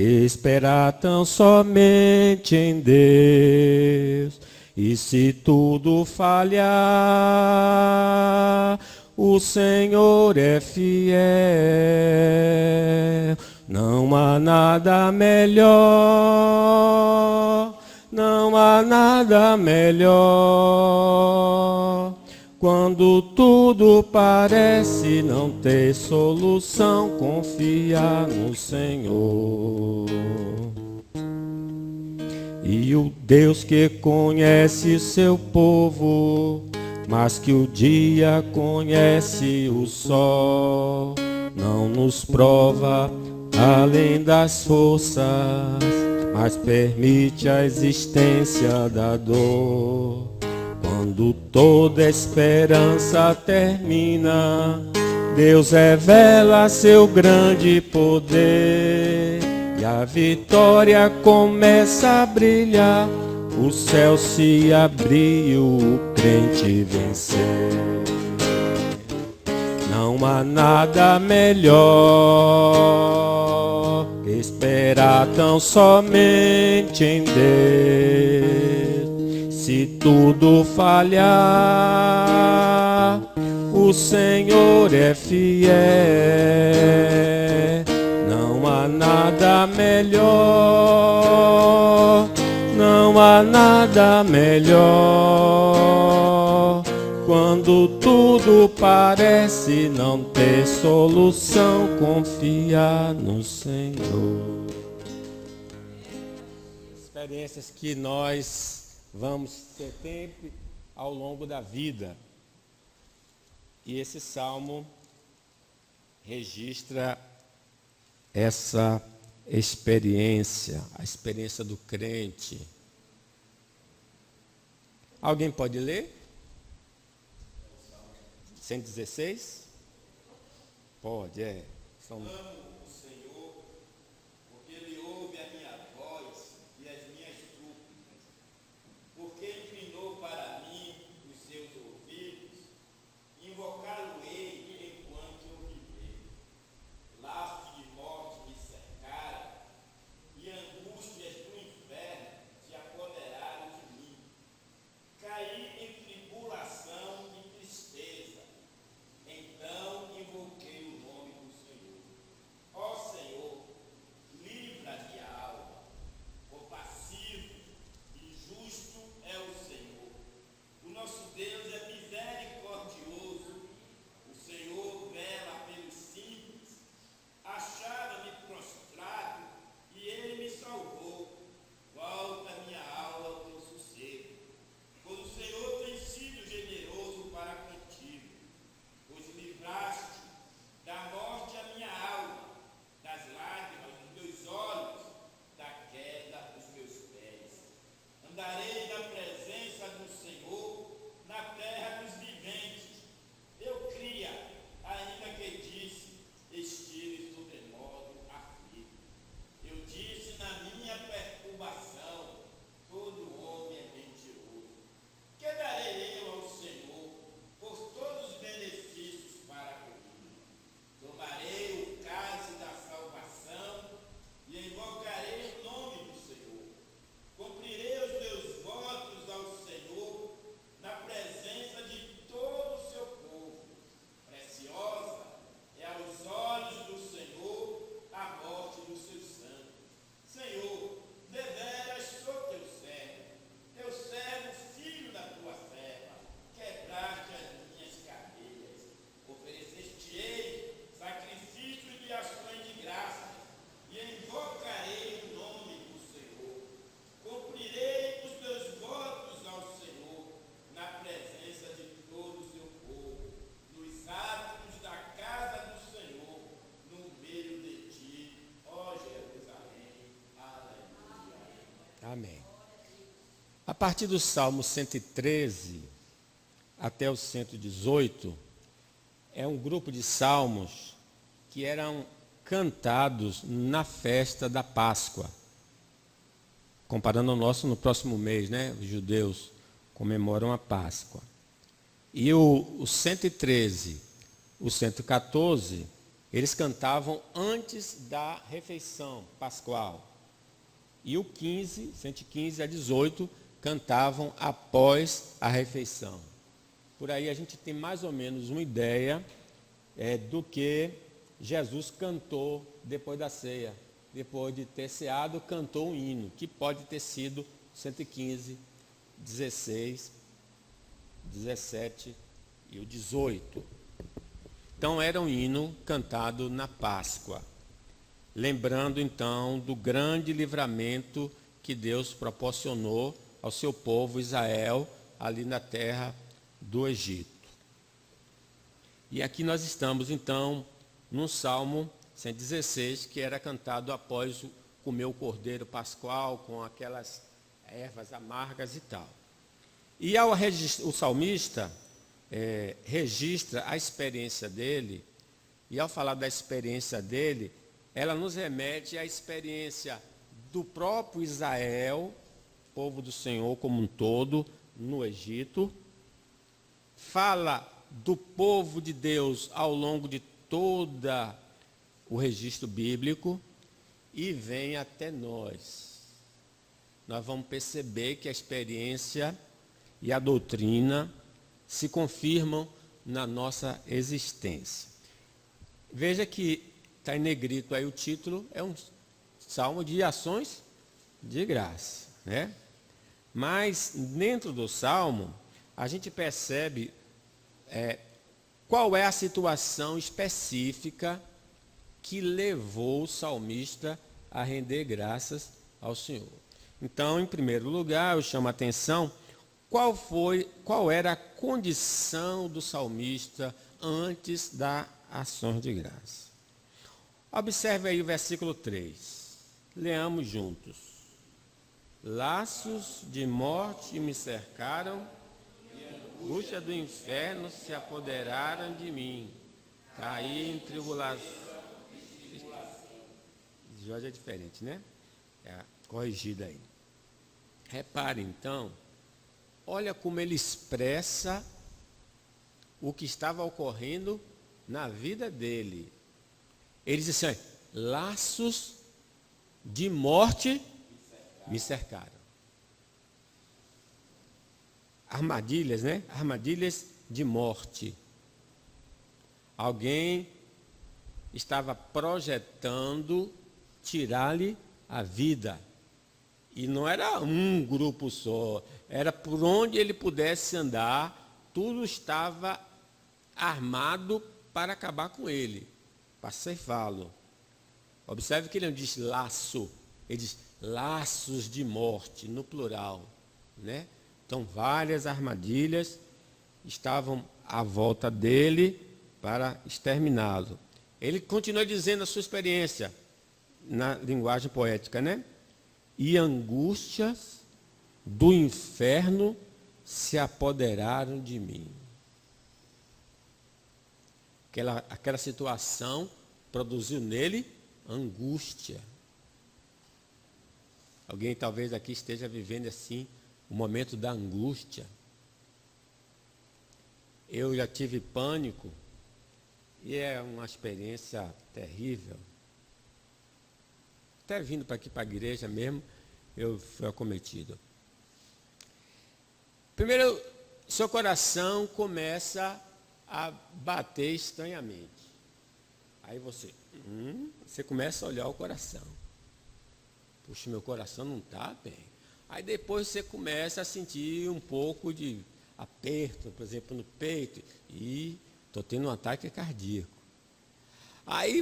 esperar tão somente em Deus. E se tudo falhar, o Senhor é fiel. Não há nada melhor, não há nada melhor. Quando tudo parece não ter solução, confiar no Senhor. E o Deus que conhece seu povo, mas que o dia conhece o sol, não nos prova além das forças, mas permite a existência da dor. Quando toda esperança termina, Deus revela seu grande poder, e a vitória começa a brilhar. O céu se abriu, o crente venceu. Não há nada melhor que esperar tão somente em Deus. Se tudo falhar, o Senhor é fiel. Não há nada melhor, não há nada melhor. Quando tudo parece não ter solução, confiar no Senhor. Experiências que nós vamos ter sempre ao longo da vida. E esse salmo registra essa experiência, a experiência do crente. Alguém pode ler? 116? Pode, é. Amo o Senhor, porque Ele ouve a minha voz e as minhas súplicas, porque inclinou para mim os seus ouvidos, invocá-lo-ei enquanto eu viver. Laços de morte me cercaram, e angústias do inferno se apoderaram de mim. Caí em tribulação e tristeza, então invoquei o nome do Senhor. Ó Senhor, livra minha alma. Compassivo e justo é o Senhor. O nosso Deus é misericordioso. O Senhor vela pelos simples. Achava-me prostrado e Ele me salvou. Volta minha alma ao teu sossego. Pois o Senhor tem sido generoso para contigo, pois livraste da morte a minha alma, das lágrimas dos meus olhos, da queda dos meus pés. Andarei na presença do Senhor, na terra dos viventes. Eu cria, ainda que disse, estive sobremodo aflito. Eu disse na minha perturbação, todo homem é mentiroso. Que darei eu ao Senhor por todos os benefícios para comigo? Tomarei o cálice da salvação e invocarei o nome do Senhor. Cumprirei os meus votos ao Senhor na presença de todo o seu povo. Preciosa é aos olhos do Senhor a morte dos seus santos. Senhor, deveras sou teu servo, filho da tua serva, quebraste as minhas cadeias. Ofereceste-ei sacrifício de ações de graça e invocarei o nome do Senhor. Cumprirei os meus votos ao Senhor na presença de todo o seu povo, nos átrios da casa do Senhor, no meio de ti, ó Jerusalém. Aleluia. Amém. A partir do Salmo 113 até o 118, é um grupo de salmos que eram cantados na festa da Páscoa. Comparando ao nosso no próximo mês, né? Os judeus comemoram a Páscoa. E o 113, o 114, Eles cantavam antes da refeição pascual. E o 15, 115 a 18, cantavam após a refeição. Por aí a gente tem mais ou menos uma ideia do que Jesus cantou depois da ceia. Depois de ter ceado, cantou um hino, que pode ter sido 115, 16, 17 e o 18. Então era um hino cantado na Páscoa, lembrando então do grande livramento que Deus proporcionou ao seu povo Israel ali na terra do Egito. E aqui nós estamos então no Salmo 116, que era cantado após comer o cordeiro pascual com aquelas ervas amargas e tal. E o salmista registra a experiência dele, e ao falar da experiência dele, ela nos remete à experiência do próprio Israel, povo do Senhor como um todo, no Egito. Fala do povo de Deus ao longo de toda o registro bíblico e vem até nós. Nós vamos perceber que a experiência e a doutrina se confirmam na nossa existência. Veja que está em negrito aí o título, é um salmo de ações de graça, né? Mas dentro do salmo, a gente percebe qual é a situação específica que levou o salmista a render graças ao Senhor. Então, em primeiro lugar, eu chamo a atenção qual era a condição do salmista antes da ação de graça. Observe aí o versículo 3. Leamos juntos. Laços de morte me cercaram, angústia do inferno se apoderaram de mim. Caí em tribulação. Jorge é diferente, né? É corrigida aí. Repare então, olha como ele expressa o que estava ocorrendo na vida dele. Ele diz assim: laços de morte me cercaram. Armadilhas, né? Armadilhas de morte. Alguém estava projetando tirar-lhe a vida. E não era um grupo só, era por onde ele pudesse andar, tudo estava armado para acabar com ele, para ceifá-lo. Observe que ele não diz laço, ele diz laços de morte, no plural, né? Então, várias armadilhas estavam à volta dele para exterminá-lo. Ele continua dizendo a sua experiência, na linguagem poética, né? E angústias do inferno se apoderaram de mim. Aquela situação produziu nele angústia. Alguém talvez aqui esteja vivendo assim o momento da angústia. Eu já tive pânico e é uma experiência terrível. Até vindo para aqui para a igreja mesmo, eu fui acometido. Primeiro, seu coração começa a bater estranhamente. Aí você começa a olhar o coração. Puxa, meu coração não está bem. Aí depois você começa a sentir um pouco de aperto, por exemplo, no peito. E estou tendo um ataque cardíaco. Aí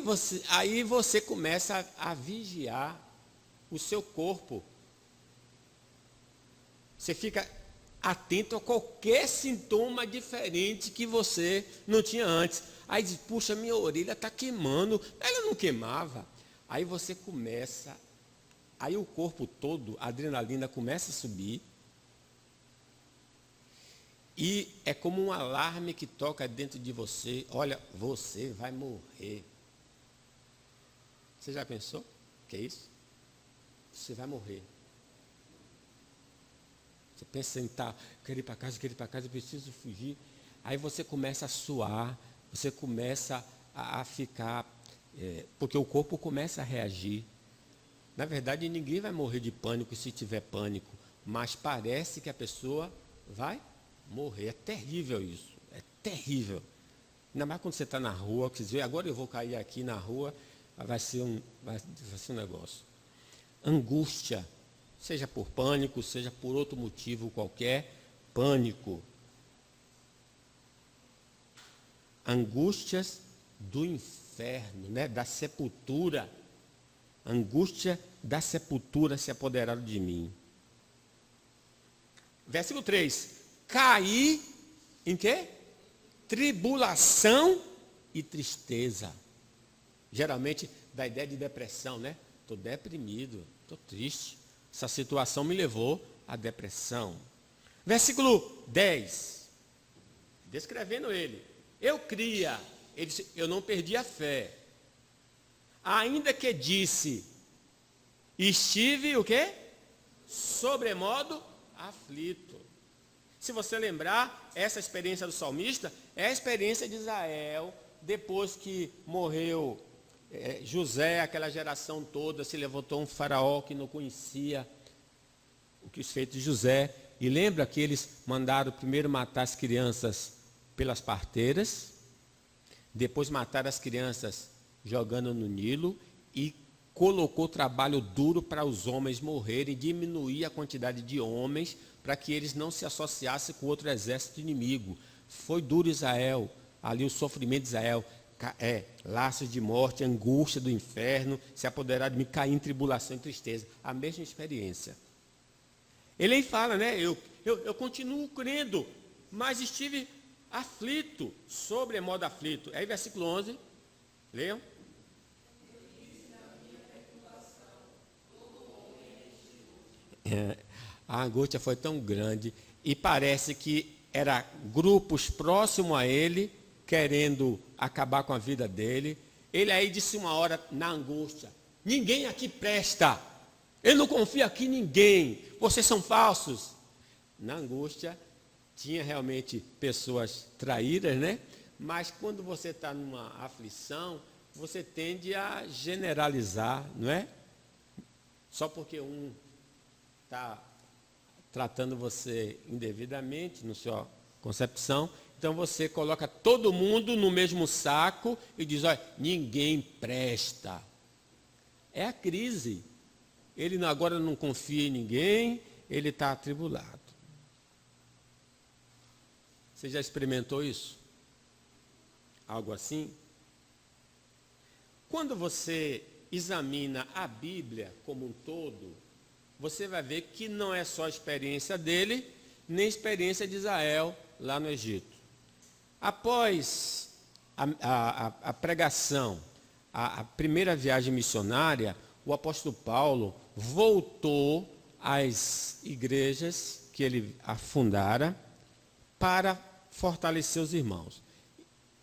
você começa a vigiar o seu corpo. Você fica atento a qualquer sintoma diferente que você não tinha antes. Aí diz, puxa, minha orelha está queimando. Ela não queimava. Aí você começa, aí o corpo todo, a adrenalina começa a subir. E é como um alarme que toca dentro de você. Olha, você vai morrer. Você já pensou? Que é isso? Você vai morrer. Você pensa em quero ir para casa, eu preciso fugir. Aí você começa a suar, você começa a ficar porque o corpo começa a reagir. Na verdade, ninguém vai morrer de pânico se tiver pânico, mas parece que a pessoa vai morrer. É terrível isso, é terrível. Ainda mais quando você está na rua, que você diz, agora eu vou cair aqui na rua, vai ser um negócio. Angústia, seja por pânico, seja por outro motivo qualquer, pânico. Angústias do inferno, né? Da sepultura. Angústia da sepultura se apoderaram de mim. Versículo 3. Caí em quê? Tribulação e tristeza. Geralmente dá ideia de depressão, né? Estou deprimido, estou triste. Essa situação me levou à depressão. Versículo 10. Descrevendo ele. Eu cria. Ele disse, eu não perdi a fé. Ainda que disse, estive o quê? Sobremodo aflito. Se você lembrar, essa experiência do salmista é a experiência de Israel, depois que morreu José, aquela geração toda, se levantou um faraó que não conhecia o que os feitos de José. E lembra que eles mandaram primeiro matar as crianças pelas parteiras, depois mataram as crianças jogando no Nilo e colocou trabalho duro para os homens morrerem, diminuir a quantidade de homens para que eles não se associassem com outro exército inimigo. Foi duro Israel, ali o sofrimento de Israel, laços de morte, angústia do inferno, se apoderar de mim, cair em tribulação e tristeza. A mesma experiência. Ele aí fala, né? Eu continuo crendo, mas estive aflito, sobremodo aflito. Aí versículo 11, leiam. A angústia foi tão grande e parece que era grupos próximos a ele, querendo acabar com a vida dele. Ele aí disse uma hora na angústia, ninguém aqui presta, eu não confio aqui em ninguém, vocês são falsos. Na angústia, tinha realmente pessoas traíras, né? Mas quando você está numa aflição, você tende a generalizar, não é? Só porque um está tratando você indevidamente, na sua concepção, então você coloca todo mundo no mesmo saco e diz, olha, ninguém presta. É a crise. Ele agora não confia em ninguém, ele está atribulado. Você já experimentou isso? Algo assim? Quando você examina a Bíblia como um todo, você vai ver que não é só a experiência dele, nem a experiência de Israel lá no Egito. Após a pregação, a primeira viagem missionária, o apóstolo Paulo voltou às igrejas que ele afundara para fortalecer os irmãos.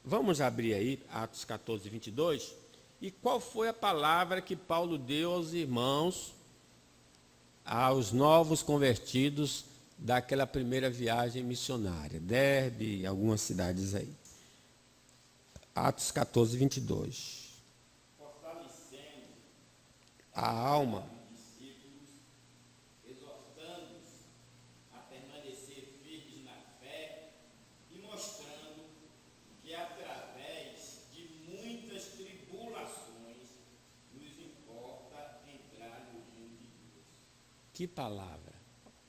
Vamos abrir aí Atos 14, 22. E qual foi a palavra que Paulo deu aos irmãos, aos novos convertidos daquela primeira viagem missionária? Derbe, algumas cidades aí. Atos 14, 22. Fortalecendo A alma. discípulos, exortando-os a permanecer firmes na fé e mostrando que através de muitas tribulações nos importa entrar no reino de Deus. Que palavra.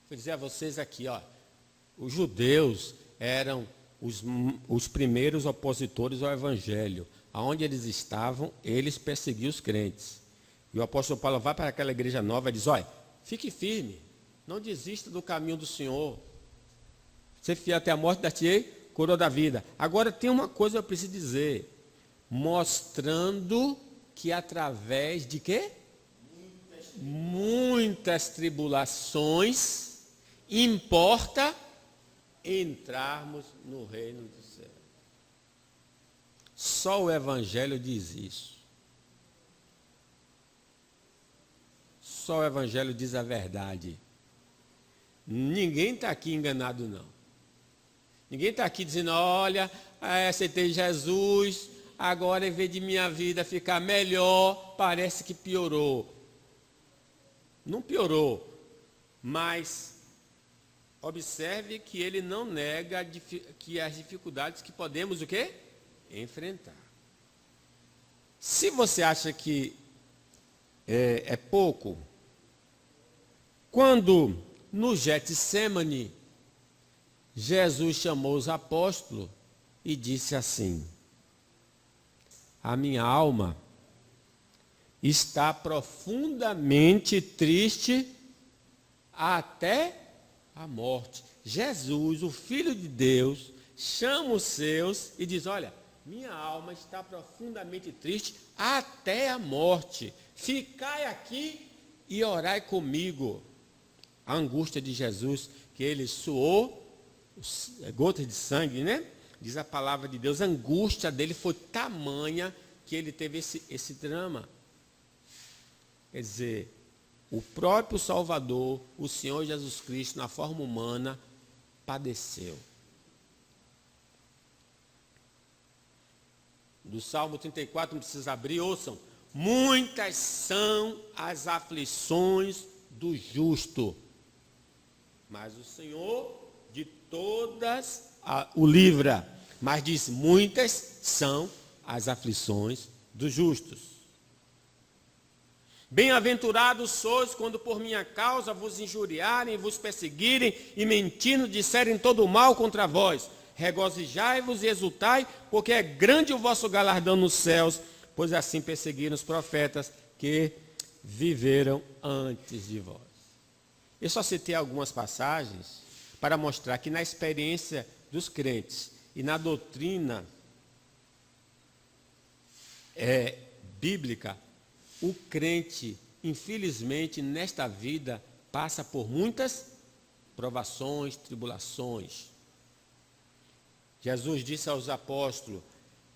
Vou dizer a vocês aqui, ó, os judeus eram os primeiros opositores ao evangelho. Aonde eles estavam, eles perseguiam os crentes. E o apóstolo Paulo vai para aquela igreja nova e diz, olha, fique firme, não desista do caminho do Senhor. Ser fiel até a morte, dar-te-ei coroa da vida. Agora tem uma coisa que eu preciso dizer, mostrando que através de quê? Muitas tribulações, importa entrarmos no reino do céu. Só o Evangelho diz isso. Só o Evangelho diz a verdade. Ninguém está aqui enganado, não. Ninguém está aqui dizendo, olha, aceitei Jesus, agora em vez de minha vida ficar melhor, parece que piorou. Não piorou, mas observe que ele não nega que as dificuldades que podemos o quê? Enfrentar. Se você acha que é pouco, quando no Getsêmani, Jesus chamou os apóstolos e disse assim: a minha alma está profundamente triste até a morte. Jesus, o Filho de Deus, chama os seus e diz: olha, minha alma está profundamente triste até a morte. Ficai aqui e orai comigo. A angústia de Jesus, que ele suou gotas de sangue, né? Diz a palavra de Deus, a angústia dele foi tamanha que ele teve esse drama. Quer dizer, o próprio Salvador, o Senhor Jesus Cristo, na forma humana, padeceu. Do Salmo 34, não precisa abrir, ouçam. Muitas são as aflições do justo, mas o Senhor de todas o livra. Mas diz, muitas são as aflições dos justos. Bem-aventurados sois quando por minha causa vos injuriarem, vos perseguirem e mentindo disserem todo o mal contra vós. Regozijai-vos e exultai, porque é grande o vosso galardão nos céus, pois assim perseguiram os profetas que viveram antes de vós. Eu só citei algumas passagens para mostrar que na experiência dos crentes e na doutrina bíblica, o crente, infelizmente, nesta vida, passa por muitas provações, tribulações. Jesus disse aos apóstolos,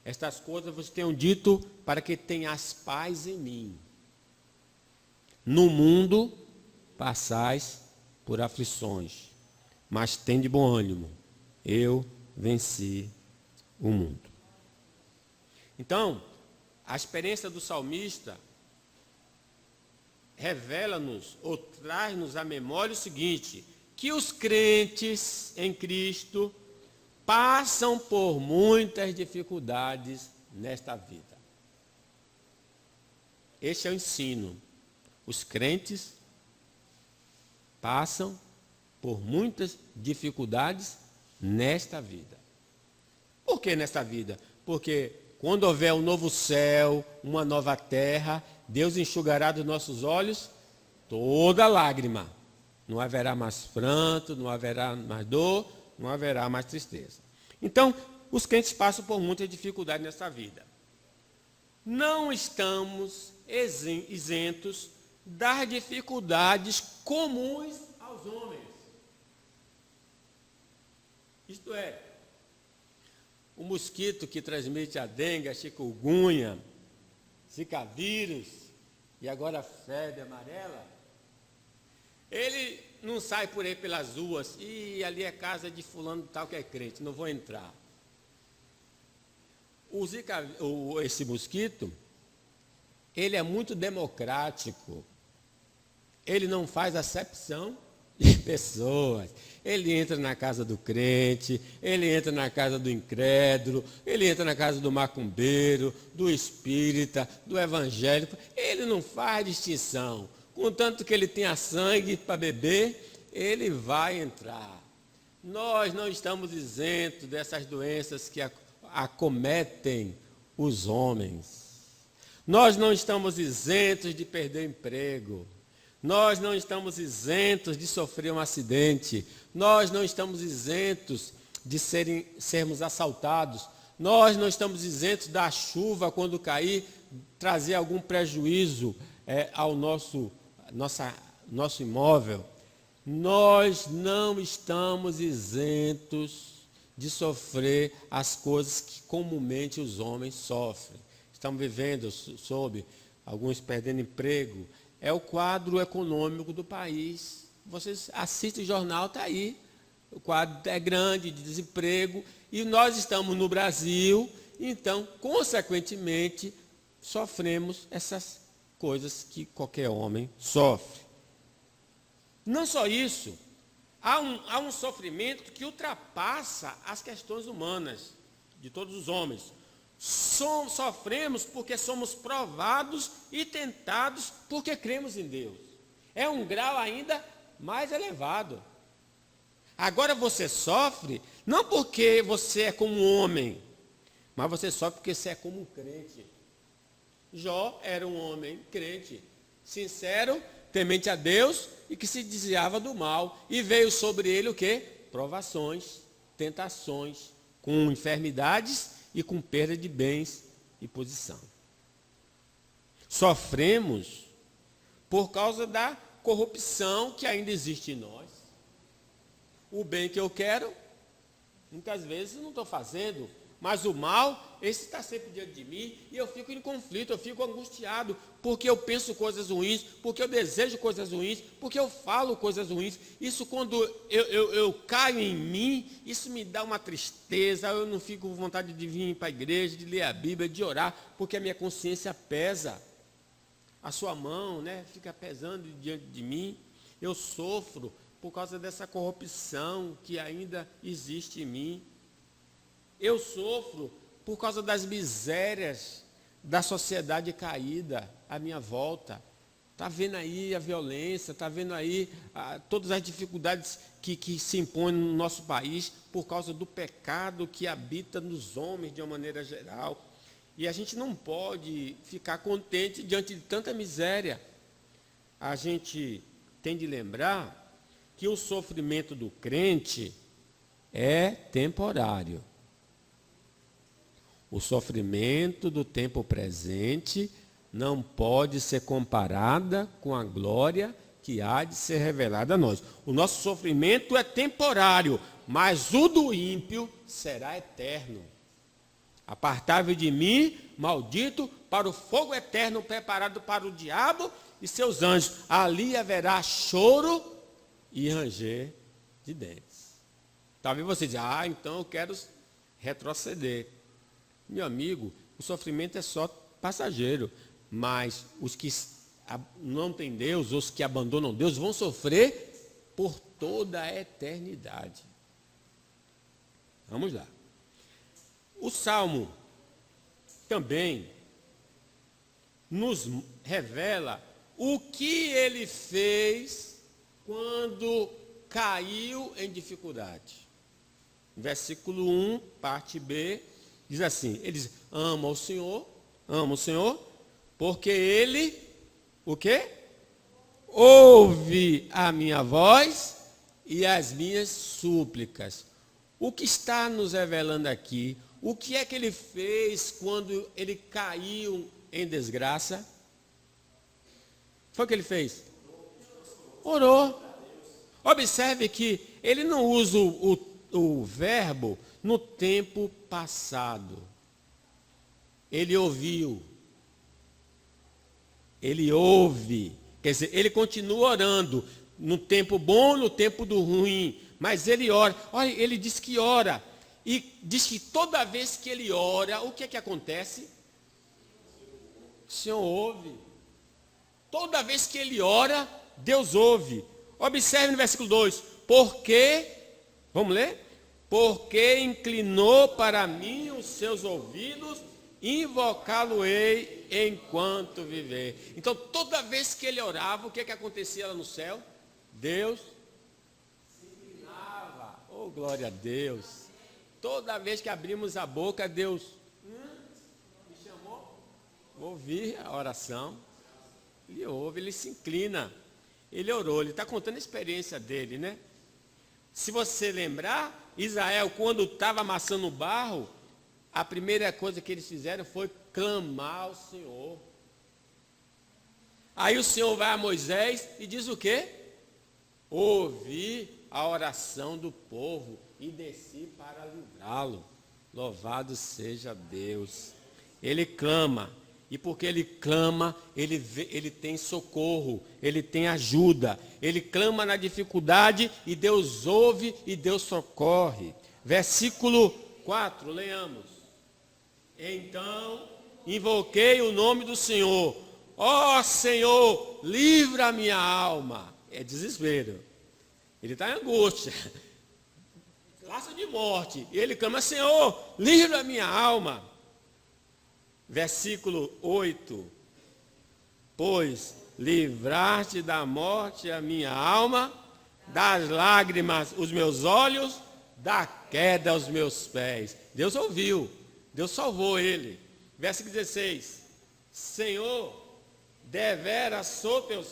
estas coisas vos tenho dito para que tenhas paz em mim. No mundo passais por aflições, mas tende bom ânimo, eu venci o mundo. Então, a experiência do salmista revela-nos ou traz-nos à memória o seguinte, que os crentes em Cristo passam por muitas dificuldades nesta vida. Este é o ensino. Os crentes passam por muitas dificuldades nesta vida. Por que nesta vida? Porque quando houver um novo céu, uma nova terra, Deus enxugará dos nossos olhos toda lágrima. Não haverá mais pranto, não haverá mais dor, não haverá mais tristeza. Então, os crentes passam por muita dificuldade nessa vida. Não estamos isentos das dificuldades comuns aos homens. Isto é, o mosquito que transmite a dengue, a chikungunya, zika vírus e agora a febre amarela, ele não sai por aí pelas ruas, e ali é casa de fulano tal que é crente, não vou entrar. Esse mosquito, ele é muito democrático, ele não faz acepção de pessoas, ele entra na casa do crente, ele entra na casa do incrédulo, ele entra na casa do macumbeiro, do espírita, do evangélico, ele não faz distinção. Contanto que ele tenha sangue para beber, ele vai entrar. Nós não estamos isentos dessas doenças que acometem os homens. Nós não estamos isentos de perder emprego. Nós não estamos isentos de sofrer um acidente. Nós não estamos isentos de sermos assaltados. Nós não estamos isentos da chuva, quando cair, trazer algum prejuízo ao nosso imóvel. Nós não estamos isentos de sofrer as coisas que comumente os homens sofrem. Estamos vivendo sob alguns perdendo emprego. É o quadro econômico do país. Vocês assistem o jornal, está aí. O quadro é grande de desemprego. E nós estamos no Brasil, Então, consequentemente, sofremos essas coisas que qualquer homem sofre. Não só isso, há um sofrimento que ultrapassa as questões humanas de todos os homens. Sofremos porque somos provados e tentados porque cremos em Deus. É um grau ainda mais elevado. Agora você sofre não porque você é como um homem, mas você sofre porque você é como um crente. Jó era um homem crente, sincero, temente a Deus e que se desviava do mal. E veio sobre ele o quê? Provações, tentações, com enfermidades e com perda de bens e posição. Sofremos por causa da corrupção que ainda existe em nós. O bem que eu quero, muitas vezes eu não estou fazendo, mas o mal, esse está sempre diante de mim, e eu fico em conflito, eu fico angustiado, porque eu penso coisas ruins, porque eu desejo coisas ruins, porque eu falo coisas ruins. Isso quando eu caio em mim, isso me dá uma tristeza, eu não fico com vontade de vir para a igreja, de ler a Bíblia, de orar, porque a minha consciência pesa. A sua mão, né, fica pesando diante de mim. Eu sofro por causa dessa corrupção que ainda existe em mim. Eu sofro por causa das misérias da sociedade caída à minha volta. Está vendo aí a violência, está vendo aí todas as dificuldades que se impõem no nosso país por causa do pecado que habita nos homens de uma maneira geral. E a gente não pode ficar contente diante de tanta miséria. A gente tem de lembrar que o sofrimento do crente é temporário. O sofrimento do tempo presente não pode ser comparada com a glória que há de ser revelada a nós. O nosso sofrimento é temporário, mas o do ímpio será eterno. Apartai-vos de mim, maldito, para o fogo eterno preparado para o diabo e seus anjos. Ali haverá choro e ranger de dentes. Talvez você diga, então eu quero retroceder. Meu amigo, o sofrimento é só passageiro, mas os que não têm Deus, os que abandonam Deus, vão sofrer por toda a eternidade. Vamos lá. O Salmo também nos revela o que ele fez quando caiu em dificuldade. Versículo 1, parte B, diz assim, ele diz, ama o Senhor, porque ele, o quê? Ouve a minha voz e as minhas súplicas. O que está nos revelando aqui? O que é que ele fez quando ele caiu em desgraça? Foi o que ele fez? Orou. Observe que ele não usa o verbo no tempo passado. Ele ouviu. Ele ouve. Quer dizer, ele continua orando no tempo bom, no tempo do ruim. Mas ele ora. Olha, ele diz que ora. E diz que toda vez que ele ora, o que é que acontece? O Senhor ouve. Toda vez que ele ora, Deus ouve. Observe no versículo 2. Porque, vamos ler? Porque inclinou para mim os seus ouvidos, invocá-lo-ei enquanto viver. Então, toda vez que ele orava, o que é que acontecia lá no céu? Deus se inclinava. Oh, glória a Deus. Toda vez que abrimos a boca, Deus me chamou. Ouvir a oração. Ele ouve, ele se inclina. Ele orou, ele está contando a experiência dele, né? Se você lembrar, Israel, quando estava amassando o barro, a primeira coisa que eles fizeram foi clamar ao Senhor. Aí o Senhor vai a Moisés e diz o quê? Ouvi a oração do povo e desci para livrá-lo. Louvado seja Deus. Ele clama. E porque ele clama, ele tem socorro, ele tem ajuda. Ele clama na dificuldade e Deus ouve e Deus socorre. Versículo 4, leamos. Então invoquei o nome do Senhor. Ó Senhor, livra a minha alma. É desespero. Ele está em angústia. Laço de morte. E ele clama, Senhor, livra a minha alma. Versículo 8. Pois livraste da morte a minha alma, das lágrimas os meus olhos, da queda os meus pés. Deus ouviu. Deus salvou ele. Versículo 16. Senhor, deveras sou teu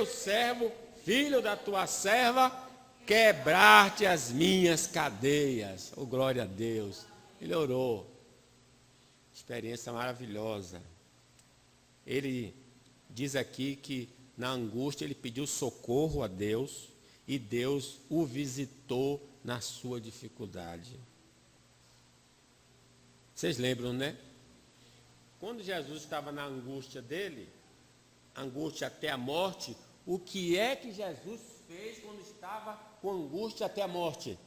servo, filho da tua serva, quebrar-te as minhas cadeias. Oh, glória a Deus. Ele orou. Experiência maravilhosa. Ele diz aqui que na angústia ele pediu socorro a Deus e Deus o visitou na sua dificuldade. Vocês lembram, né? Quando Jesus estava na angústia dele, angústia até a morte, o que é que Jesus fez quando estava com angústia até a morte?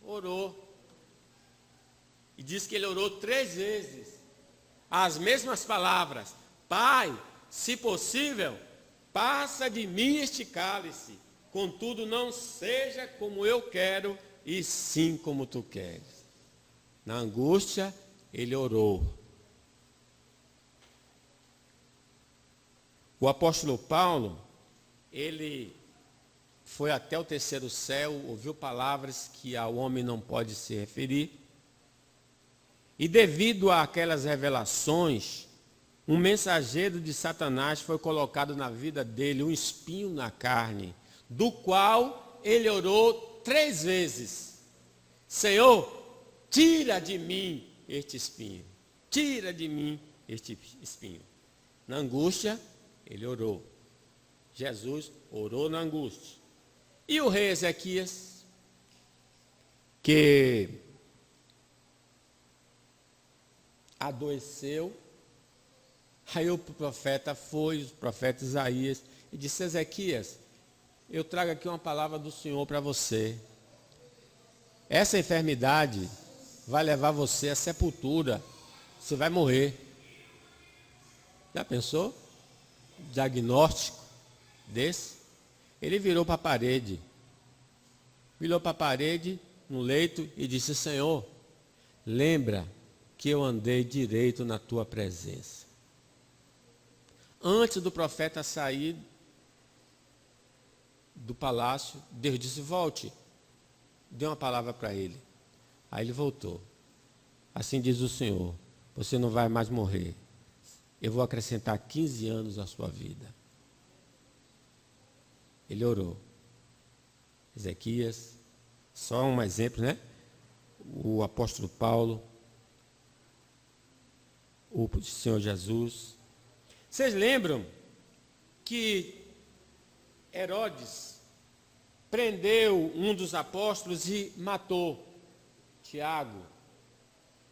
Orou. E diz que ele orou 3 vezes. As mesmas palavras. Pai, se possível, passa de mim este cálice. Contudo, não seja como eu quero, e sim como tu queres. Na angústia, ele orou. O apóstolo Paulo, ele foi até o 3º céu, ouviu palavras que ao homem não pode se referir. E devido àquelas revelações, um mensageiro de Satanás foi colocado na vida dele, um espinho na carne, do qual ele orou 3 vezes. Senhor, tira de mim este espinho. Tira de mim este espinho. Na angústia, ele orou. Jesus orou na angústia. E o rei Ezequias, que adoeceu, aí o profeta Isaías, e disse, Ezequias, eu trago aqui uma palavra do Senhor para você. Essa enfermidade vai levar você à sepultura. Você vai morrer. Já pensou? Diagnóstico desse? Ele virou para a parede. Virou para a parede, no leito, e disse, Senhor, lembra que eu andei direito na tua presença. Antes do profeta sair do palácio, Deus disse, volte. Deu uma palavra para ele. Aí ele voltou. Assim diz o Senhor, você não vai mais morrer. Eu vou acrescentar 15 anos à sua vida. Ele orou. Ezequias, só um exemplo, né? O apóstolo Paulo, o Senhor Jesus. Vocês lembram que Herodes prendeu um dos apóstolos e matou Tiago.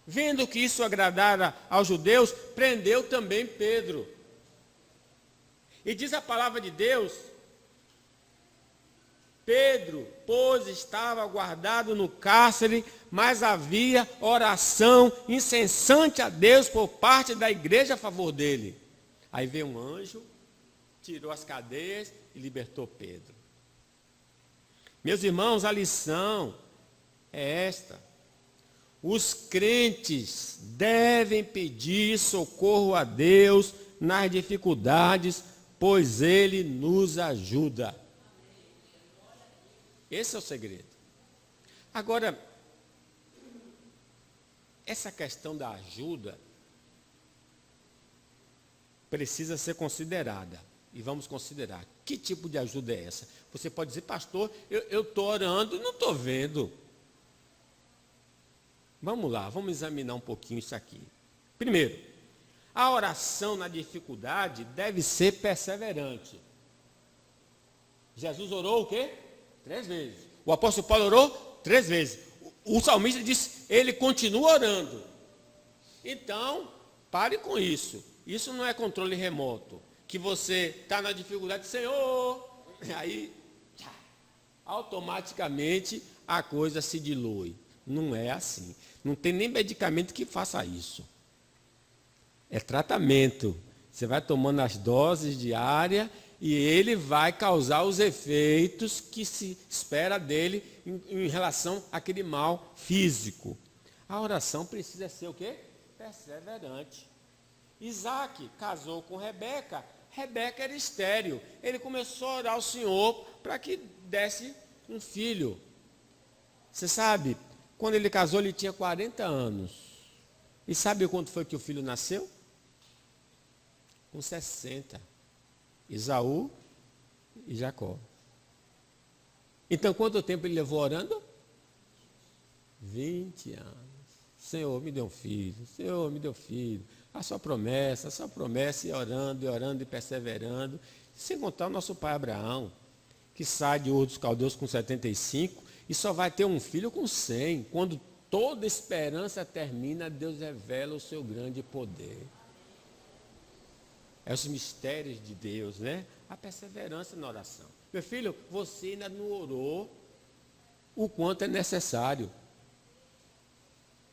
Vendo que isso agradara aos judeus, prendeu também Pedro. E diz a palavra de Deus, Pedro, pois estava guardado no cárcere, mas havia oração incessante a Deus por parte da igreja a favor dele. Aí veio um anjo, tirou as cadeias e libertou Pedro. Meus irmãos, a lição é esta. Os crentes devem pedir socorro a Deus nas dificuldades, pois Ele nos ajuda. Esse é o segredo. Agora, essa questão da ajuda precisa ser considerada. E vamos considerar. Que tipo de ajuda é essa? Você pode dizer, pastor, eu estou orando e não estou vendo. Vamos lá, vamos examinar um pouquinho isso aqui. Primeiro, a oração na dificuldade deve ser perseverante. Jesus orou o quê? 3 vezes. O apóstolo Paulo orou 3 vezes. O salmista disse, ele continua orando. Então, pare com isso. Isso não é controle remoto. Que você está na dificuldade, Senhor, aí automaticamente a coisa se dilui. Não é assim. Não tem nem medicamento que faça isso. É tratamento. Você vai tomando as doses diárias e ele vai causar os efeitos que se espera dele em relação àquele mal físico. A oração precisa ser o quê? Perseverante. Isaac casou com Rebeca. Rebeca era estéril. Ele começou a orar ao Senhor para que desse um filho. Você sabe, quando ele casou, ele tinha 40 anos. E sabe quando foi que o filho nasceu? Com 60. Esaú e Jacó. Então, quanto tempo ele levou orando? 20 anos. Senhor, me dê um filho. Senhor, me dê um filho. A sua promessa, e orando e perseverando. Sem contar o nosso pai Abraão, que sai de Ur dos Caldeus com 75 e só vai ter um filho com 100. Quando toda esperança termina, Deus revela o seu grande poder. É os mistérios de Deus, né? A perseverança na oração. Meu filho, você ainda não orou o quanto é necessário.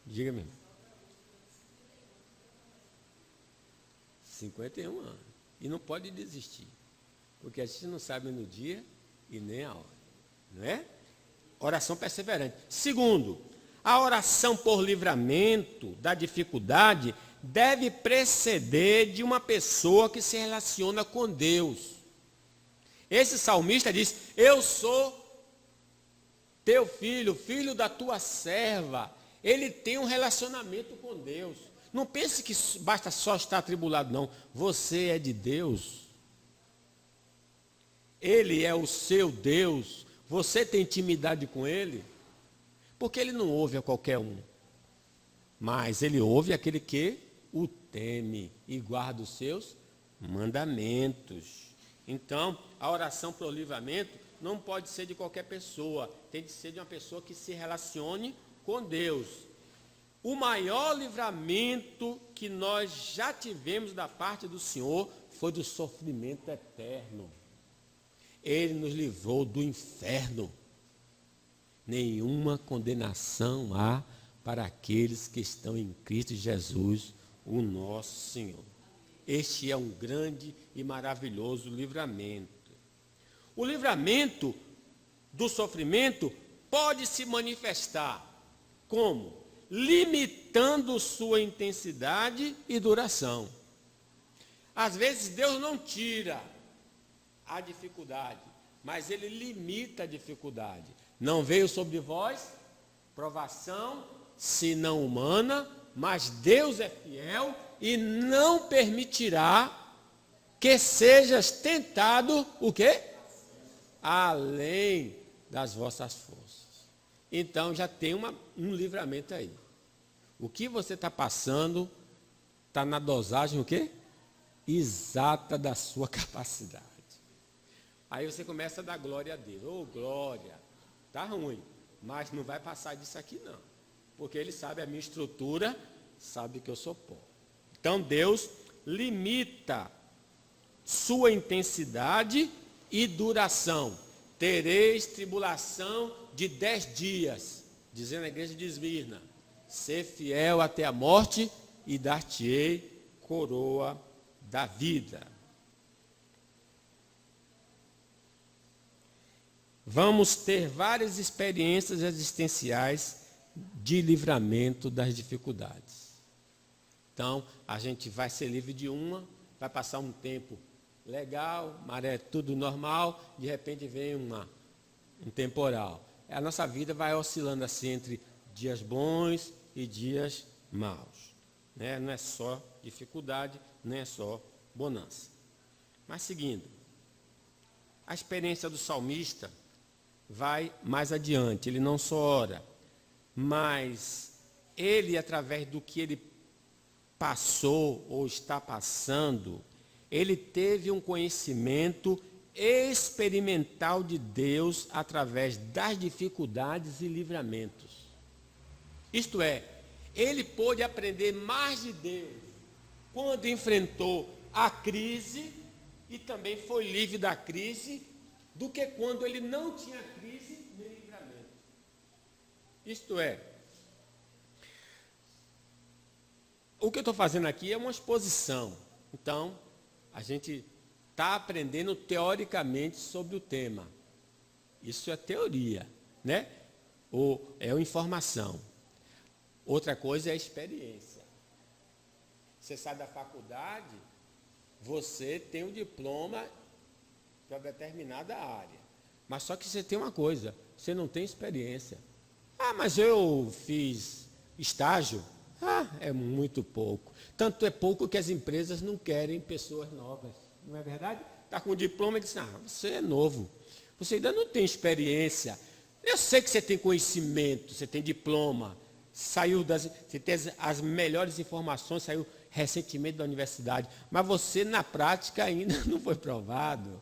Diga-me. 51 anos. E não pode desistir. Porque a gente não sabe no dia e nem a hora. Não é? Oração perseverante. Segundo, a oração por livramento da dificuldade deve preceder de uma pessoa que se relaciona com Deus. Esse salmista diz: eu sou teu filho, filho da tua serva. Ele tem um relacionamento com Deus. Não pense que basta só estar atribulado, não. Você é de Deus. Ele é o seu Deus. Você tem intimidade com Ele. Porque Ele não ouve a qualquer um. Mas Ele ouve aquele que o teme e guarda os seus mandamentos. Então, a oração para o livramento não pode ser de qualquer pessoa. Tem de ser de uma pessoa que se relacione com Deus. O maior livramento que nós já tivemos da parte do Senhor foi do sofrimento eterno. Ele nos livrou do inferno. Nenhuma condenação há para aqueles que estão em Cristo Jesus, o nosso Senhor. Este é um grande e maravilhoso livramento. O livramento do sofrimento pode se manifestar como? Limitando sua intensidade e duração. Às vezes Deus não tira a dificuldade, mas Ele limita a dificuldade. Não veio sobre vós provação, senão humana, mas Deus é fiel e não permitirá que sejas tentado, o quê? Além das vossas forças. Então já tem um livramento aí. O que você está passando está na dosagem o quê? Exata da sua capacidade. Aí você começa a dar glória a Deus. Ô, glória, está ruim, mas não vai passar disso aqui não. Porque Ele sabe a minha estrutura, sabe que eu sou pó. Então Deus limita sua intensidade e duração. Tereis tribulação de 10 dias, dizendo a igreja de Esmirna, ser fiel até a morte e dar-te-ei coroa da vida. Vamos ter várias experiências existenciais de livramento das dificuldades. Então, a gente vai ser livre de uma, vai passar um tempo legal, maré tudo normal, de repente vem um temporal. A nossa vida vai oscilando assim entre dias bons e dias maus. Né? Não é só dificuldade, não é só bonança. Mas seguindo, a experiência do salmista vai mais adiante. Ele não só ora, mas ele, através do que ele passou ou está passando, ele teve um conhecimento experimental de Deus através das dificuldades e livramentos. Isto é, ele pôde aprender mais de Deus quando enfrentou a crise e também foi livre da crise, do que quando ele não tinha crise nem livramento. Isto é, O que eu estou fazendo aqui é uma exposição. Então, a gente está aprendendo teoricamente sobre o tema. Isso é teoria, né? Ou é uma informação. Outra coisa é a experiência. Você sai da faculdade, você tem um diploma para determinada área. Mas só que você tem uma coisa, você não tem experiência. Ah, mas eu fiz estágio. Ah, é muito pouco. Tanto é pouco que as empresas não querem pessoas novas. Não é verdade? Está com diploma e diz, você é novo. Você ainda não tem experiência. Eu sei que você tem conhecimento, você tem diploma. Você tem as melhores informações, saiu recentemente da universidade. Mas você, na prática, ainda não foi provado.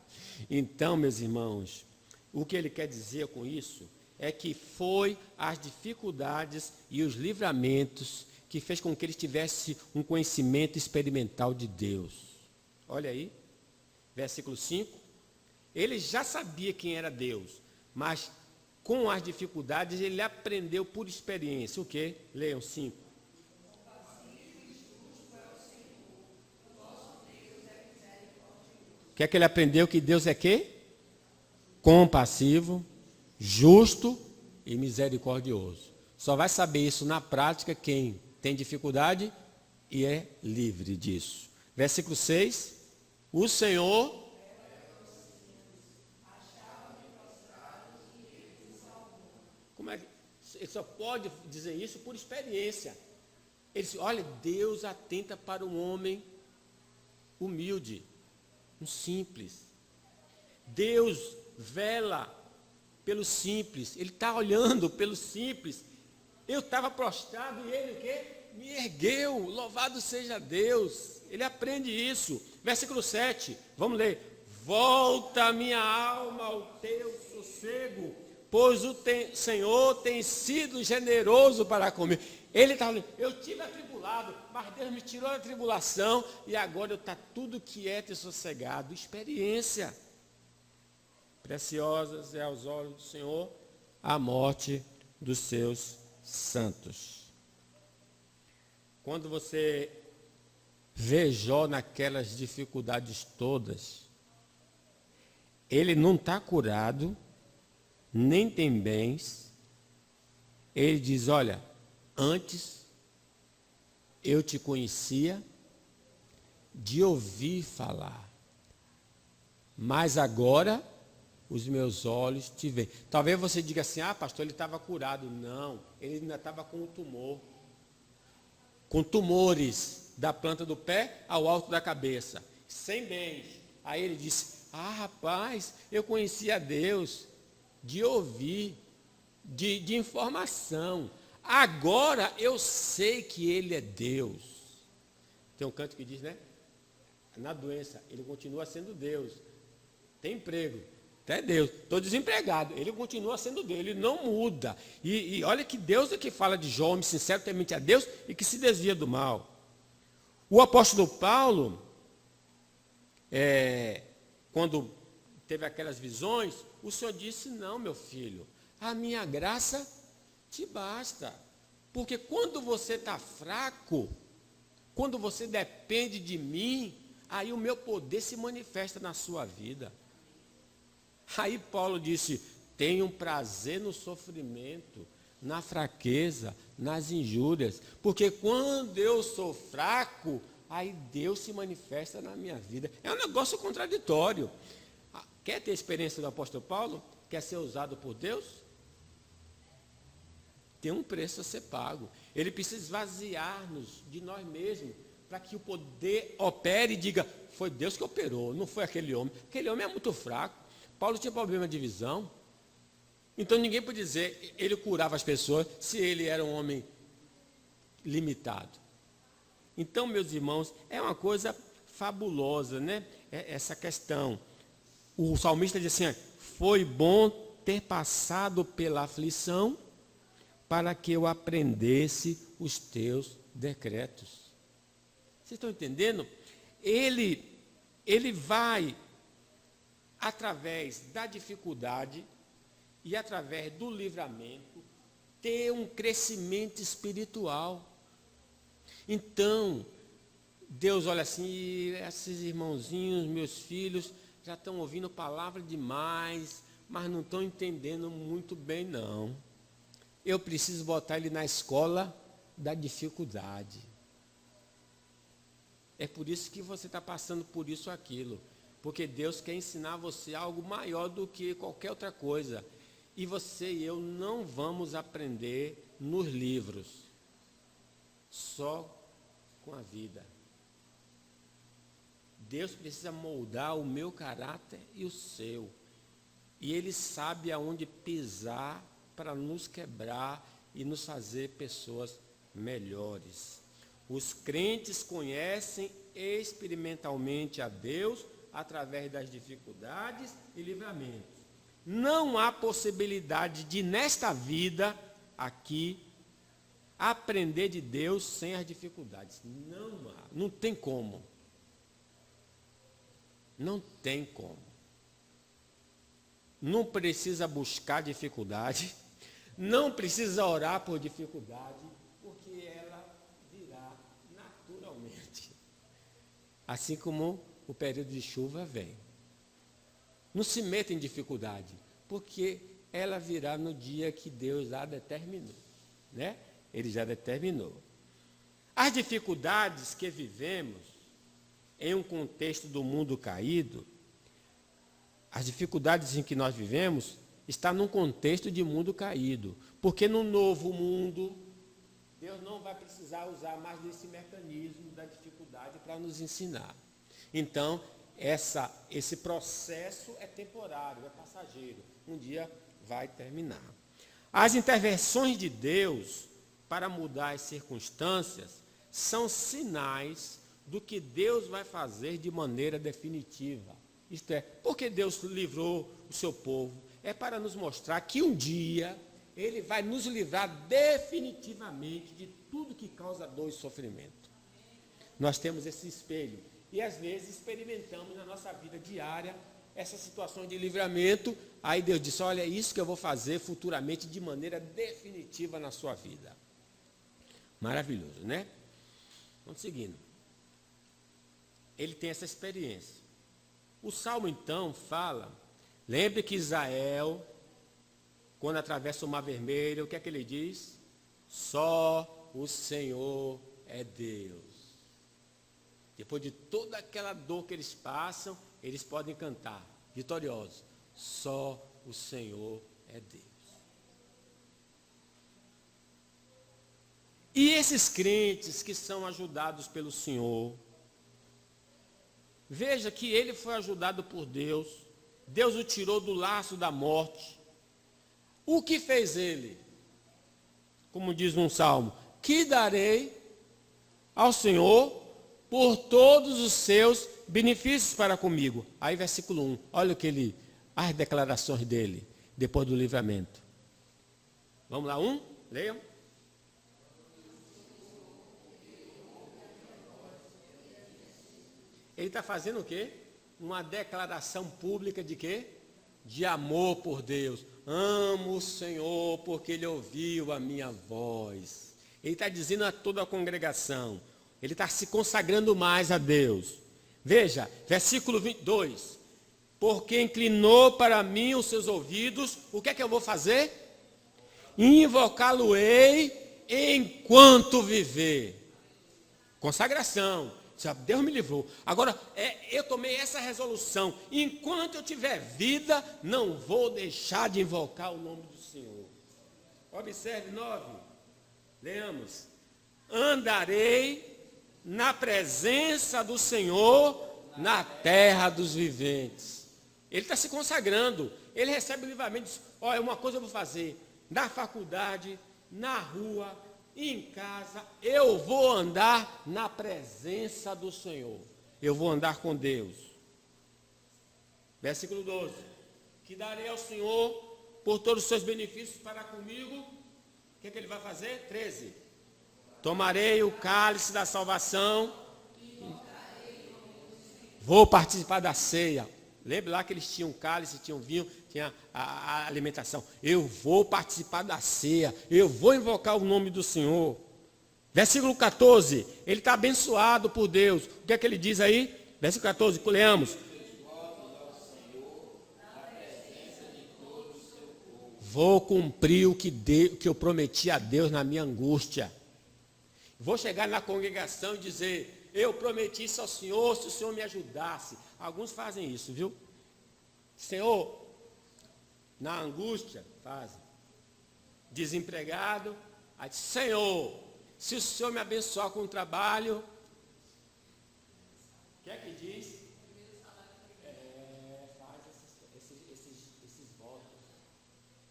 Então, meus irmãos, o que ele quer dizer com isso é que foi as dificuldades e os livramentos que fez com que ele tivesse um conhecimento experimental de Deus. Olha aí, versículo 5. Ele já sabia quem era Deus, mas com as dificuldades ele aprendeu por experiência. O quê? Leiam 5. O que é que ele aprendeu? Que Deus é quê? Compassivo, justo e misericordioso. Só vai saber isso na prática quem tem dificuldade e é livre disso. Versículo 6. O Senhor... Como é que ele só pode dizer isso por experiência? Ele diz, olha, Deus atenta para um homem humilde, um simples. Deus vela pelo simples. Ele está olhando pelo simples. Eu estava prostrado e ele o quê? Me ergueu. Louvado seja Deus. Ele aprende isso. Versículo 7. Vamos ler. Volta minha alma ao teu sossego, pois o Senhor tem sido generoso para comigo. Ele está falando, eu tive atribulado, mas Deus me tirou da tribulação e agora eu está tudo quieto e sossegado. Experiência. Preciosas é aos olhos do Senhor a morte dos seus santos. Quando você vê Jó naquelas dificuldades todas, ele não está curado, nem tem bens. Ele diz, olha, antes eu te conhecia de ouvir falar, mas agora os meus olhos te veem. Talvez você diga assim, pastor, ele estava curado. Não, ele ainda estava com um tumor. Com tumores da planta do pé ao alto da cabeça. Sem bens. Aí ele disse, rapaz, eu conhecia Deus de ouvir, de informação. Agora eu sei que Ele é Deus. Tem um canto que diz, né? Na doença, Ele continua sendo Deus. Tem emprego. Até Deus, estou desempregado, ele continua sendo Deus, ele não muda. E olha que Deus é que fala de Jó, homem sincero, temente a Deus e que se desvia do mal. O apóstolo Paulo, quando teve aquelas visões, o Senhor disse, não, meu filho, a minha graça te basta. Porque quando você está fraco, quando você depende de mim, aí o meu poder se manifesta na sua vida. Aí Paulo disse, tenho prazer no sofrimento, na fraqueza, nas injúrias, porque quando eu sou fraco, aí Deus se manifesta na minha vida. É um negócio contraditório. Quer ter a experiência do apóstolo Paulo? Quer ser usado por Deus? Tem um preço a ser pago. Ele precisa esvaziar-nos de nós mesmos, para que o poder opere e diga, foi Deus que operou, não foi aquele homem. Aquele homem é muito fraco. Paulo tinha problema de visão. Então ninguém pode dizer, ele curava as pessoas, se ele era um homem limitado. Então, meus irmãos, é uma coisa fabulosa, né? Essa questão. O salmista diz assim, foi bom ter passado pela aflição, para que eu aprendesse os teus decretos. Vocês estão entendendo? Ele vai, através da dificuldade e através do livramento, ter um crescimento espiritual. Então, Deus olha assim, esses irmãozinhos, meus filhos, já estão ouvindo palavra demais, mas não estão entendendo muito bem, não. Eu preciso botar ele na escola da dificuldade. É por isso que você está passando por isso ou aquilo. Porque Deus quer ensinar você algo maior do que qualquer outra coisa. E você e eu não vamos aprender nos livros, só com a vida. Deus precisa moldar o meu caráter e o seu. E Ele sabe aonde pisar para nos quebrar e nos fazer pessoas melhores. Os crentes conhecem experimentalmente a Deus através das dificuldades e livramentos. Não há possibilidade de, nesta vida, aqui, aprender de Deus sem as dificuldades. Não há, não tem como. Não tem como. Não precisa buscar dificuldade, não precisa orar por dificuldade, porque ela virá naturalmente. Assim como o período de chuva vem. Não se meta em dificuldade, porque ela virá no dia que Deus já determinou, né? Ele já determinou. As dificuldades que vivemos em um contexto do mundo caído, as dificuldades em que nós vivemos, está num contexto de mundo caído. Porque no novo mundo, Deus não vai precisar usar mais desse mecanismo da dificuldade para nos ensinar. Então, esse processo é temporário, é passageiro. Um dia vai terminar. As intervenções de Deus para mudar as circunstâncias são sinais do que Deus vai fazer de maneira definitiva. Isto é, porque Deus livrou o seu povo, é para nos mostrar que um dia Ele vai nos livrar definitivamente de tudo que causa dor e sofrimento. Nós temos esse espelho e às vezes experimentamos na nossa vida diária essas situações de livramento. Aí Deus disse, olha, é isso que eu vou fazer futuramente de maneira definitiva na sua vida. Maravilhoso, né? Vamos seguindo. Ele tem essa experiência. O Salmo, então, fala, lembre que Israel, quando atravessa o Mar Vermelho, o que é que ele diz? Só o Senhor é Deus. Depois de toda aquela dor que eles passam, eles podem cantar, vitoriosos. Só o Senhor é Deus. E esses crentes que são ajudados pelo Senhor, veja que ele foi ajudado por Deus. Deus o tirou do laço da morte. O que fez ele? Como diz um salmo, que darei ao Senhor por todos os seus benefícios para comigo. Aí versículo 1, olha o que as declarações dele, depois do livramento. Vamos lá, 1, leiam. Ele está fazendo o quê? Uma declaração pública de quê? De amor por Deus. Amo o Senhor porque Ele ouviu a minha voz. Ele está dizendo a toda a congregação. Ele está se consagrando mais a Deus. Veja, versículo 22. Porque inclinou para mim os seus ouvidos, o que é que eu vou fazer? Invocá-lo-ei enquanto viver. Consagração. Deus me livrou. Agora, eu tomei essa resolução. Enquanto eu tiver vida, não vou deixar de invocar o nome do Senhor. Observe 9. Leamos. Andarei na presença do Senhor na terra dos viventes. Ele está se consagrando. Ele recebe o livramento. Diz, olha, uma coisa eu vou fazer. Na faculdade, na rua, em casa, eu vou andar na presença do Senhor. Eu vou andar com Deus. Versículo 12. Que darei ao Senhor por todos os seus benefícios para comigo. O que é que ele vai fazer? 13. Tomarei o cálice da salvação. Vou participar da ceia. Lembra lá que eles tinham cálice, tinham vinho, tinha a alimentação. Eu vou participar da ceia. Eu vou invocar o nome do Senhor. Versículo 14, ele está abençoado por Deus. O que é que ele diz aí? Versículo 14, leamos. Vou cumprir o que eu prometi a Deus na minha angústia. Vou chegar na congregação e dizer, eu prometi isso ao Senhor, se o Senhor me ajudasse. Alguns fazem isso, viu? Senhor, na angústia, fazem. Desempregado, aí diz, Senhor, se o Senhor me abençoar com o trabalho, o que é que diz? Faz esses votos.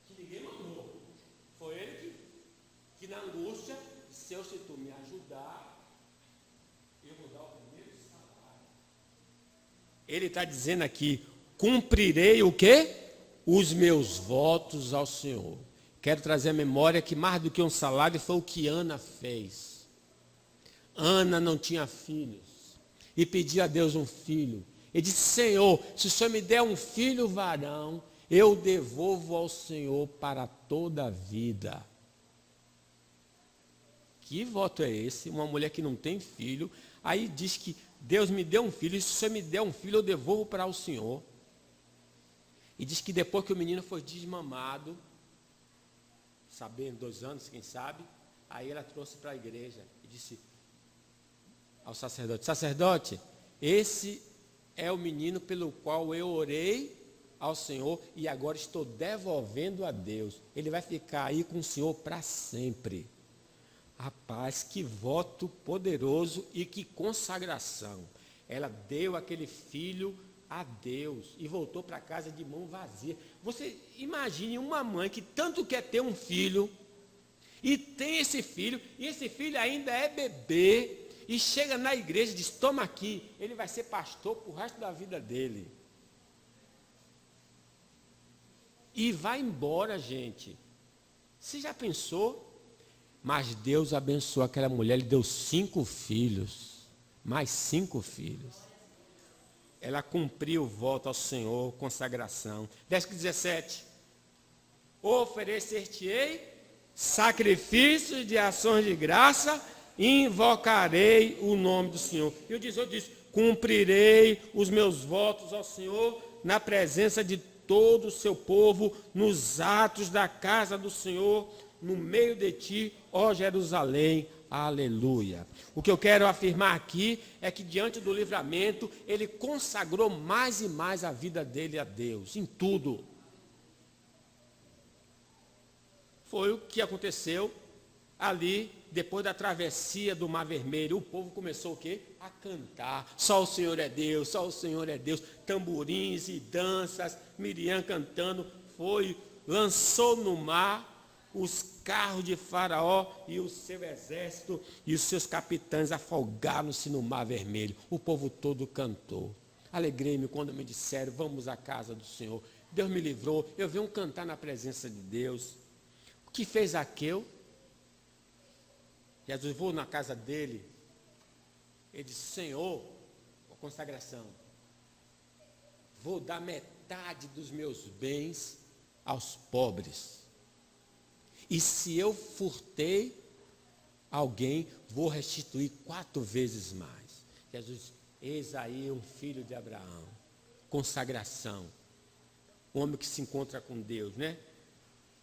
Que ninguém mandou. Foi ele que na angústia, Senhor, se tu me ajudar, eu vou dar o primeiro salário. Ele está dizendo aqui, cumprirei o quê? Os meus votos ao Senhor. Quero trazer a memória que mais do que um salário foi o que Ana fez. Ana não tinha filhos e pediu a Deus um filho. Ele disse, Senhor, se o Senhor me der um filho varão, eu devolvo ao Senhor para toda a vida. Que voto é esse? Uma mulher que não tem filho, aí diz que Deus me deu um filho, e se o Senhor me der um filho, eu devolvo para o Senhor. E diz que depois que o menino foi desmamado, sabendo, 2 anos, quem sabe, aí ela trouxe para a igreja e disse ao sacerdote, sacerdote, esse é o menino pelo qual eu orei ao Senhor e agora estou devolvendo a Deus. Ele vai ficar aí com o Senhor para sempre. Rapaz, que voto poderoso e que consagração. Ela deu aquele filho a Deus e voltou para casa de mão vazia. Você imagine uma mãe que tanto quer ter um filho e tem esse filho, e esse filho ainda é bebê, e chega na igreja e diz, toma aqui, ele vai ser pastor para o resto da vida dele. E vai embora, gente. Você já pensou? Mas Deus abençoou aquela mulher, ele deu 5 filhos, mais 5 filhos. Ela cumpriu o voto ao Senhor, consagração. Versículo 17. Oferecer-te-ei sacrifícios de ações de graça, e invocarei o nome do Senhor. E o 18 diz, cumprirei os meus votos ao Senhor na presença de todo o seu povo, nos atos da casa do Senhor, no meio de ti, ó Jerusalém. Aleluia. O que eu quero afirmar aqui é que diante do livramento, ele consagrou mais e mais a vida dele a Deus, em tudo. Foi o que aconteceu ali, depois da travessia do Mar Vermelho. O povo começou o quê? A cantar. Só o Senhor é Deus, só o Senhor é Deus. Tamborins e danças, Miriam cantando, lançou no mar os carros de Faraó e o seu exército e os seus capitães afogaram-se no Mar Vermelho. O povo todo cantou. Alegrei-me quando me disseram, vamos à casa do Senhor. Deus me livrou, eu venho cantar na presença de Deus. O que fez Zaqueu? Jesus, vou na casa dele. Ele disse, Senhor, a consagração, vou dar metade dos meus bens aos pobres. E se eu furtei alguém, vou restituir 4 vezes mais. Jesus, eis aí um filho de Abraão. Consagração. O homem que se encontra com Deus, né?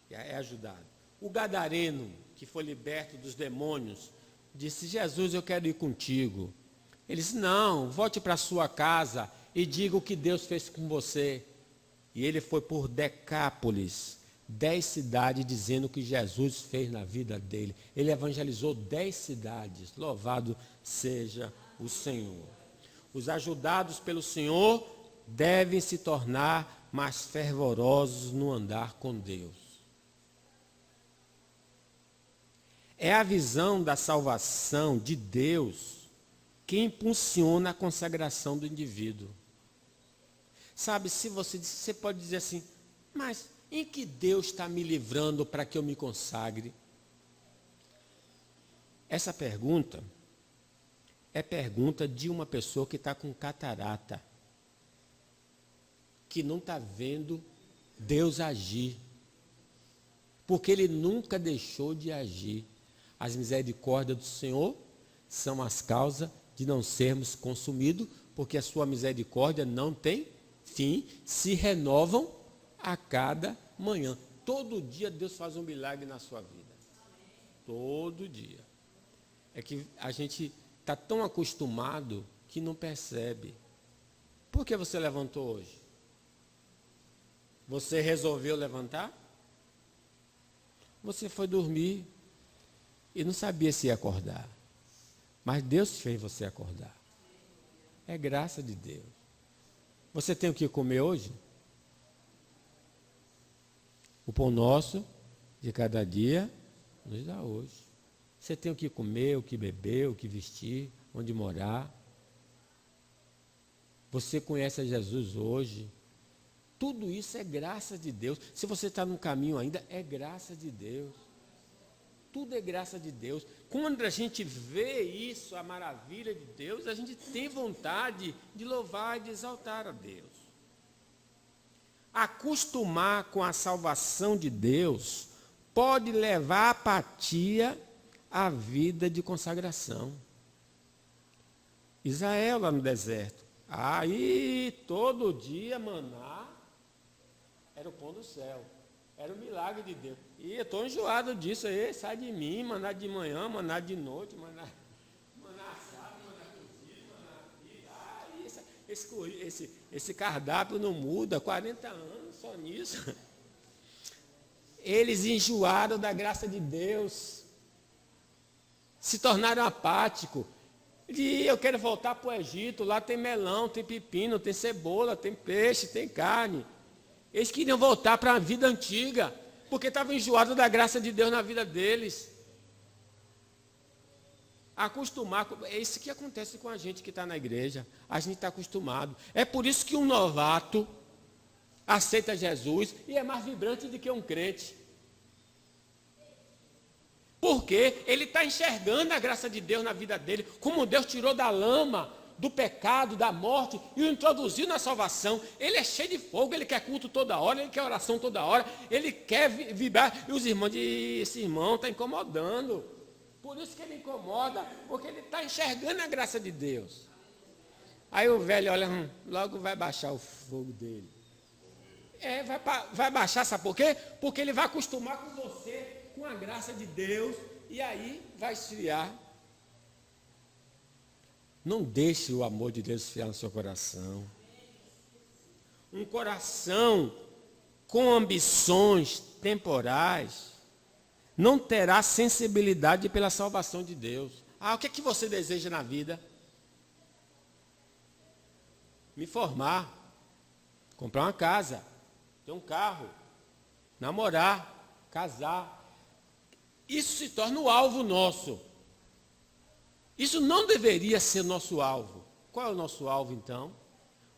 É ajudado. O gadareno, que foi liberto dos demônios, disse, Jesus, eu quero ir contigo. Ele disse, não, volte para a sua casa e diga o que Deus fez com você. E ele foi por Decápolis, 10 cidades, dizendo o que Jesus fez na vida dele. Ele evangelizou 10 cidades. Louvado seja o Senhor. Os ajudados pelo Senhor devem se tornar mais fervorosos no andar com Deus. É a visão da salvação de Deus que impulsiona a consagração do indivíduo. Sabe, se você pode dizer assim, mas em que Deus está me livrando para que eu me consagre? Essa pergunta é pergunta de uma pessoa que está com catarata, que não está vendo Deus agir, porque Ele nunca deixou de agir. As misericórdias do Senhor são as causas de não sermos consumidos, porque a sua misericórdia não tem fim, se renovam a cada manhã. Todo dia Deus faz um milagre na sua vida. Todo dia. É que a gente está tão acostumado que não percebe. Por que você levantou hoje? Você resolveu levantar? Você foi dormir e não sabia se ia acordar. Mas Deus fez você acordar. É graça de Deus. Você tem o que comer hoje? O pão nosso de cada dia nos dá hoje. Você tem o que comer, o que beber, o que vestir, onde morar. Você conhece a Jesus hoje. Tudo isso é graça de Deus. Se você está no caminho ainda, é graça de Deus. Tudo é graça de Deus. Quando a gente vê isso, a maravilha de Deus, a gente tem vontade de louvar e de exaltar a Deus. Acostumar com a salvação de Deus pode levar a apatia à vida de consagração. Israel lá no deserto. Aí todo dia maná era o pão do céu. Era um milagre de Deus. E eu estou enjoado disso aí. Sai de mim, maná de manhã, maná de noite, maná assado, maná cozido, maná. Esse cardápio não muda. 40 anos só nisso. Eles enjoaram da graça de Deus. Se tornaram apáticos. E eu quero voltar para o Egito. Lá tem melão, tem pepino, tem cebola, tem peixe, tem carne. Eles queriam voltar para a vida antiga, porque estavam enjoados da graça de Deus na vida deles. Acostumar, é isso que acontece com a gente que está na igreja. A gente está acostumado. É por isso que um novato aceita Jesus e é mais vibrante do que um crente. Porque ele está enxergando a graça de Deus na vida dele, como Deus tirou da lama, do pecado, da morte, e o introduziu na salvação. Ele é cheio de fogo, ele quer culto toda hora, ele quer oração toda hora, ele quer vibrar. E os irmãos dizem, esse irmão está incomodando. Por isso que ele incomoda, porque ele está enxergando a graça de Deus. Aí o velho olha, logo vai baixar o fogo dele. Vai baixar, sabe por quê? Porque ele vai acostumar com você, com a graça de Deus, e aí vai esfriar. Não deixe o amor de Deus esfriar no seu coração. Um coração com ambições temporais não terá sensibilidade pela salvação de Deus. O que é que você deseja na vida? Me formar, comprar uma casa, ter um carro, namorar, casar. Isso se torna o alvo nosso. Isso não deveria ser nosso alvo. Qual é o nosso alvo, então?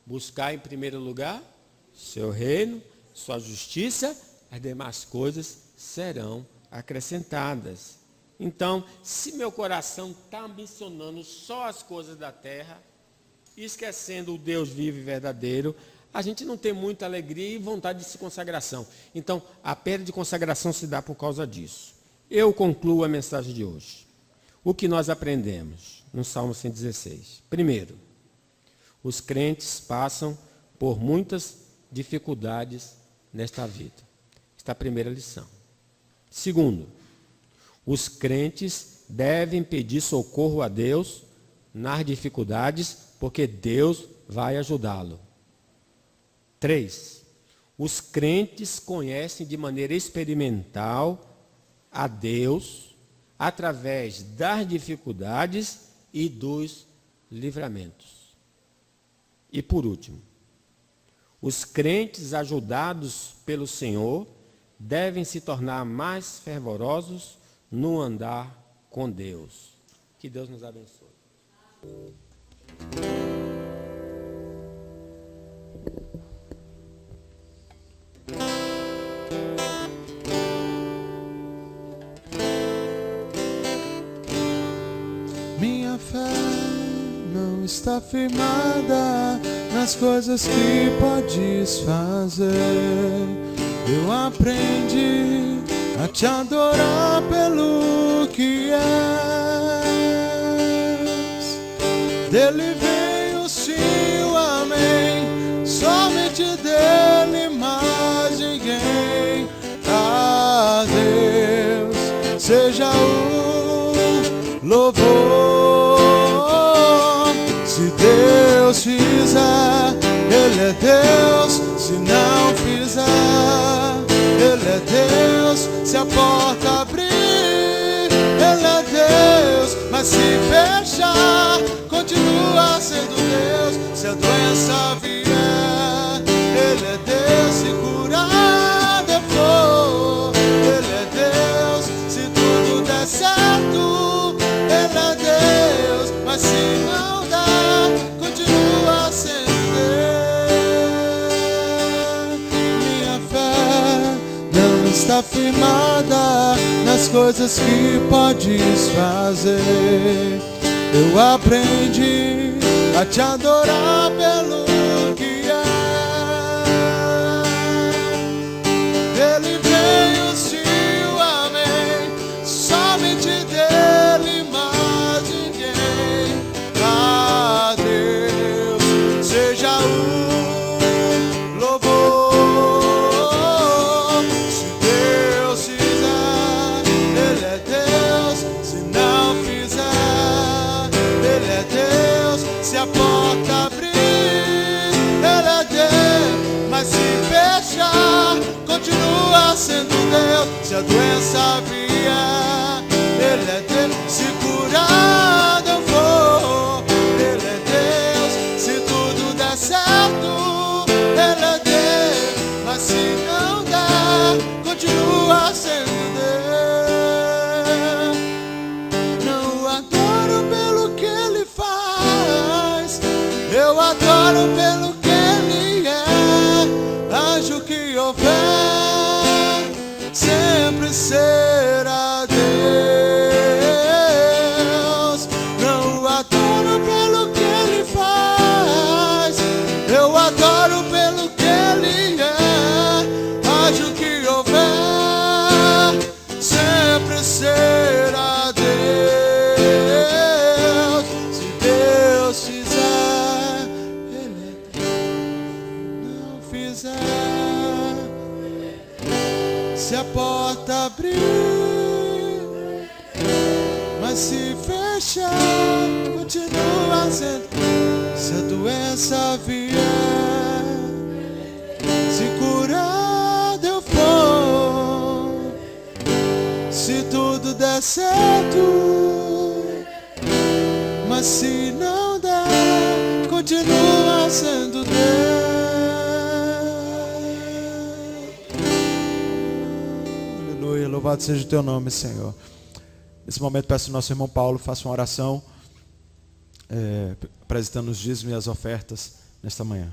Buscar em primeiro lugar seu reino, sua justiça, as demais coisas serão acrescentadas. Então, se meu coração está ambicionando só as coisas da terra, esquecendo o Deus vivo e verdadeiro, a gente não tem muita alegria e vontade de se consagração. Então, a perda de consagração se dá por causa disso. Eu concluo a mensagem de hoje. O que nós aprendemos no Salmo 116? Primeiro, os crentes passam por muitas dificuldades nesta vida. Esta é a primeira lição. Segundo, os crentes devem pedir socorro a Deus nas dificuldades, porque Deus vai ajudá-lo. 3. Os crentes conhecem de maneira experimental a Deus através das dificuldades e dos livramentos. E por último, os crentes ajudados pelo Senhor devem se tornar mais fervorosos no andar com Deus. Que Deus nos abençoe. Minha fé não está firmada nas coisas que podes fazer. Eu aprendi a te adorar pelo que és. Dele veio sim o amém, somente dele mais ninguém. A Deus seja o louvor. Se Deus fizer, Ele é Deus. Se não fizer, Ele é Deus. Se a porta abrir, Ele é Deus. Mas se fechar, continua sendo Deus. Se a doença vier, Ele é Deus. Se curar eu for, Ele é Deus. Se tudo der certo, Ele é Deus. Mas se não dá, continua sendo Deus. Minha fé não está firmada nas coisas que podes fazer. Eu aprendi a te adorar pelo que é. Dele veio sim o amém, somente dele mais ninguém. A Deus seja o louvor. Se Deus fizer, Ele é Deus. Se não fizer, Ele é Deus. Se a porta abrir, Ele é Deus. Mas se fechar, continua sendo Deus. Se a doença vier, Ele é Deus. Se curar eu vou, Ele é Deus. Se tudo der certo, Ele é Deus. Mas se não der, continua sendo Deus. Não adoro pelo que Ele faz, eu adoro pelo que Ele é. Anjo que houver, sempre será Deus. Não adoro pelo que Ele faz, eu adoro pelo que Ele é. Anjo que houver, sempre será Deus. Se Deus fizer, Ele é Deus. Não fizer, se a porta abrir, mas se fechar, continua sendo. Se a doença vier, se curado eu for, se tudo der certo, mas se não der, continua sendo Deus. Aleluia, louvado seja o teu nome, Senhor. Nesse momento peço ao nosso irmão Paulo, faça uma oração, apresentando os dízimos e as ofertas nesta manhã.